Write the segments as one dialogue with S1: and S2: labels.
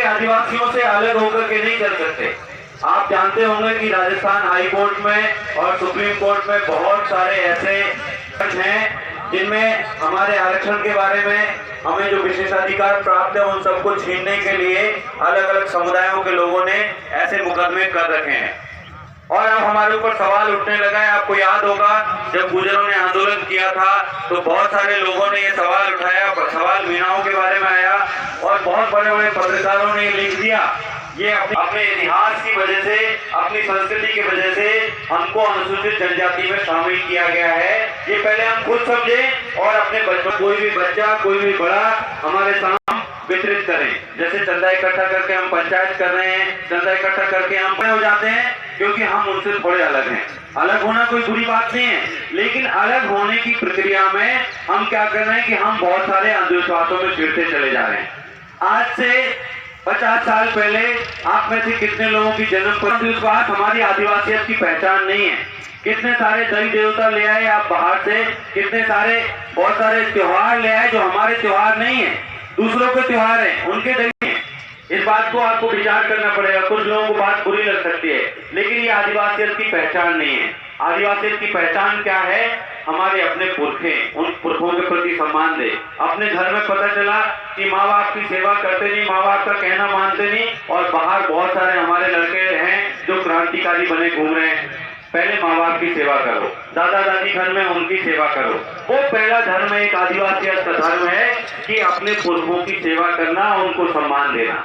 S1: आदिवासियों से अलग होकर के नहीं चल सकते। आप जानते होंगे कि राजस्थान हाई कोर्ट में और सुप्रीम कोर्ट में बहुत सारे ऐसे हैं जिनमें हमारे आरक्षण के बारे में हमें जो विशेषाधिकार प्राप्त है उन सबको छीनने के लिए अलग अलग समुदायों के लोगों ने ऐसे मुकदमे कर रखे हैं। और अब हमारे ऊपर सवाल उठने लगा है। आपको याद होगा जब गुर्जरों ने आंदोलन किया था तो बहुत सारे लोगों ने ये सवाल उठाया, सवाल मीणाओं के बारे में आया और बहुत बड़े बड़े पत्रकारों ने लिख दिया ये अपने इतिहास की वजह से, अपनी संस्कृति की वजह से हमको अनुसूचित जनजाति में शामिल किया गया है। ये पहले हम खुद समझें और अपने बच्चों, कोई भी बच्चा कोई भी बड़ा हमारे सामने वितरित करें। जैसे चंदा इकट्ठा करके हम पंचायत कर रहे हैं, चंदा इकट्ठा करके हम बड़े हो जाते हैं क्योंकि हम उनसे थोड़े अलग हैं। अलग होना कोई बुरी बात नहीं है, लेकिन अलग होने की प्रक्रिया में हम क्या कर रहे हैं कि हम बहुत सारे अंधविश्वासों में गिरते चले जा रहे हैं। आज से 50 साल पहले आप में से कितने लोगों की जन्म पर अंधविश्वास हमारी आदिवासियत की पहचान नहीं है। कितने सारे देवी देवता ले आए आप बाहर से, कितने सारे बहुत सारे त्योहार ले आए जो हमारे त्योहार नहीं है, दूसरों के त्योहार हैं, उनके देवी हैं। इस बात को आपको विचार करना पड़ेगा। कुछ लोगों को बात बुरी लग सकती है, लेकिन ये आदिवासियत की पहचान नहीं है। आदिवासियत की पहचान क्या है? हमारे अपने पुरखे, उन पुरखों के प्रति सम्मान दे। अपने घर में पता चला कि माँ बाप की सेवा करते नहीं, माँ बाप का कहना मानते नहीं, और बाहर बहुत सारे हमारे लड़के हैं जो क्रांतिकारी बने घूम रहे हैं। पहले माँ बाप की सेवा करो, दादा दादी घर में उनकी सेवा करो। वो पहला धर्म एक आदिवासियत का धर्म है कि अपने पुरखों की सेवा करना, उनको सम्मान देना।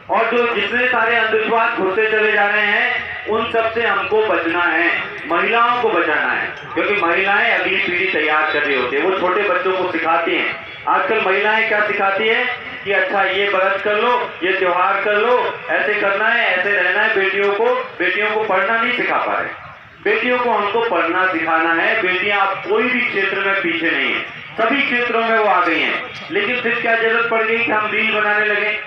S1: और जो जितने सारे अंधविश्वास घुसते चले जा रहे हैं उन सब से हमको बचना है। महिलाओं को बचाना है, क्योंकि महिलाएं अगली पीढ़ी तैयार कर रही होती है। वो छोटे बच्चों को सिखाती हैं। आजकल महिलाएं क्या सिखाती है कि अच्छा ये व्रत कर लो, ये त्योहार कर लो, ऐसे करना है, ऐसे रहना है। बेटियों को पढ़ना नहीं सिखा पा रहे। बेटियों को हमको पढ़ना सिखाना है। बेटियां अब कोई भी क्षेत्र में पीछे नहीं है, सभी क्षेत्रों में वो आ गई हैं। लेकिन फिर क्या जरूरत पड़ गई कि हम रील बनाने लगे?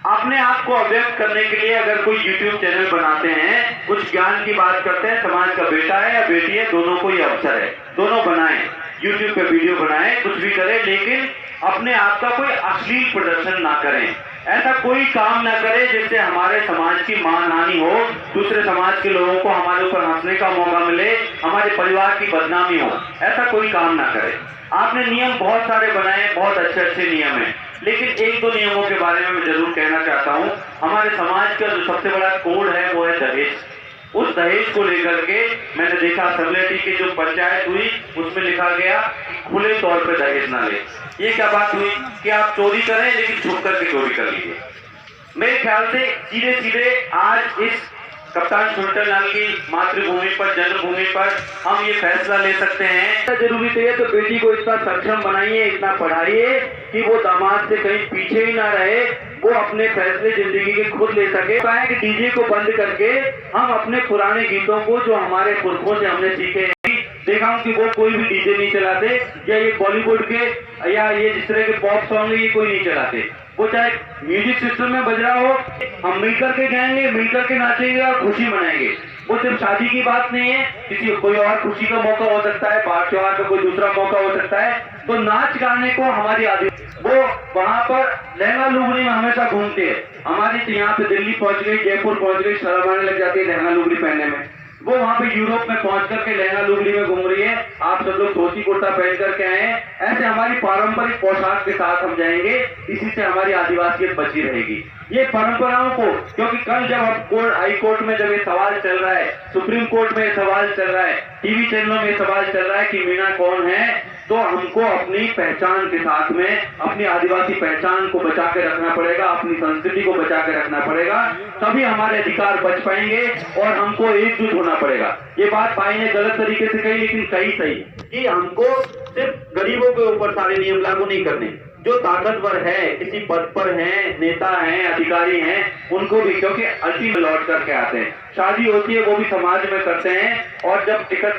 S1: अपने आप को अव्यक्त करने के लिए अगर कोई YouTube चैनल बनाते हैं, कुछ ज्ञान की बात करते हैं, समाज का बेटा है या बेटी है, दोनों को ही अवसर है, दोनों बनाएं, YouTube पे वीडियो बनाएं, कुछ भी करें, लेकिन अपने आप का कोई अश्लील प्रदर्शन ना करें। ऐसा कोई काम ना करें जिससे हमारे समाज की मानहानि हो, दूसरे समाज के लोगों को हमारे ऊपर हंसने का मौका मिले, हमारे परिवार की बदनामी हो। ऐसा कोई काम ना करें। आपने नियम बहुत सारे बनाए, बहुत अच्छे अच्छे नियम हैं, लेकिन एक दो नियमों के बारे में मैं जरूर कहना चाहता हूँ। हमारे समाज का जो सबसे बड़ा कोड है वो है दहेज। उस दहेज को लेकर के मैंने देखा असेंबली की जो पंचायत हुई उसमें लिखा गया खुले तौर पे दहेज ना ले। ये क्या बात हुई कि आप चोरी करें लेकिन छुप करके चोरी कर लीजिए। मेरे ख्याल से सीधे सीधे आज इस कप्तान छोटेलाल की मातृभूमि पर, जन्मभूमि पर हम ये फैसला ले सकते हैं। जरूरी तो है तो बेटी को इतना सक्षम बनाइए, इतना पढ़ाइए कि वो दामाद से कहीं पीछे ही ना रहे, वो अपने फैसले जिंदगी के खुद ले सके। कहा कि डीजे को बंद करके हम अपने पुराने गीतों को जो हमारे पुरखों से हमने सीखे हैं, देखा हूँ कि वो कोई भी डीजे नहीं चलाते, या ये बॉलीवुड के या ये जिस तरह के पॉप सॉन्ग ये कोई नहीं चलाते। वो चाहे म्यूजिक सिस्टम में बज रहा हो, हम मिलकर के गाएंगे, मिलकर के नाचेंगे और खुशी मनाएंगे। वो सिर्फ शादी की बात नहीं है, किसी कोई और खुशी का मौका हो सकता है, बार त्योहार का कोई दूसरा मौका हो सकता है। तो नाच गाने को हमारी आदत, वो वहाँ पर लहंगा लुगड़ी में हमेशा घूमते हैं। हमारी तो यहाँ पे दिल्ली पहुंच गई, जयपुर पहुंच गई, शर्म आने लग जाती है लहंगा लुगड़ी पहनने में। वो वहाँ पे यूरोप में पहुंच करके लहंगा लुगड़ी में घूम रही है, आप सब लोग धोती कुर्ता पहन करके आए हैं। ऐसे हमारी पारंपरिक पोशाक के साथ हम जाएंगे, इसी से हमारी आदिवासियत बची रहेगी। ये परंपराओं को, क्योंकि कल जब हम हाई कोर्ट में जब ये सवाल चल रहा है, सुप्रीम कोर्ट में ये सवाल चल रहा है, टीवी चैनलों में सवाल चल रहा है कि मीणा कौन है, तो हमको अपनी पहचान के साथ में अपनी आदिवासी पहचान को बचा के रखना पड़ेगा, अपनी संस्कृति को बचा के रखना पड़ेगा, तभी हमारे अधिकार बच पाएंगे और हमको एकजुट होना पड़ेगा। ये बात भाई ने गलत तरीके से कही, लेकिन कही सही कि हमको सिर्फ गरीबों के ऊपर सारे नियम लागू नहीं करने। जो ताकतवर है, किसी पद पर हैं, नेता हैं, अधिकारी हैं, उनको भी, क्योंकि अल्टीमेट लौट करके आते हैं। शादी होती है वो भी समाज में करते हैं, और जब टिकट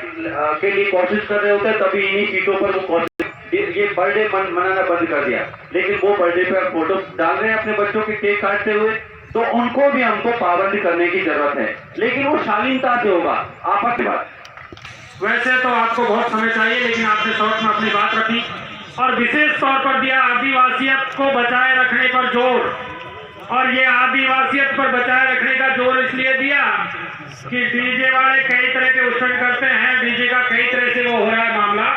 S1: के लिए कोशिश कर रहे होते हैं तभी इन्हीं सीटों पर वो कोशिश, ये बर्थडे मनाना बंद कर दिया, लेकिन वो बर्थडे पे फोटो डाल रहे हैं अपने बच्चों के केक काटते हुए। तो उनको भी हमको पाबंद करने की जरूरत है, लेकिन वो शालीनता से होगा, आपस में बात।
S2: वैसे तो आपको बहुत समय चाहिए, लेकिन आपने शॉर्ट में अपनी बात रखी और विशेष तौर पर दिया आदिवासियत को बचाए रखने पर जोर। और ये आदिवासियत पर बचाए रखने का जोर इसलिए दिया कि डीजे वाले कई तरह के उत्सव करते हैं, डीजे का कई तरह से वो हो रहा है मामला,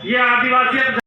S2: ये आदिवासियत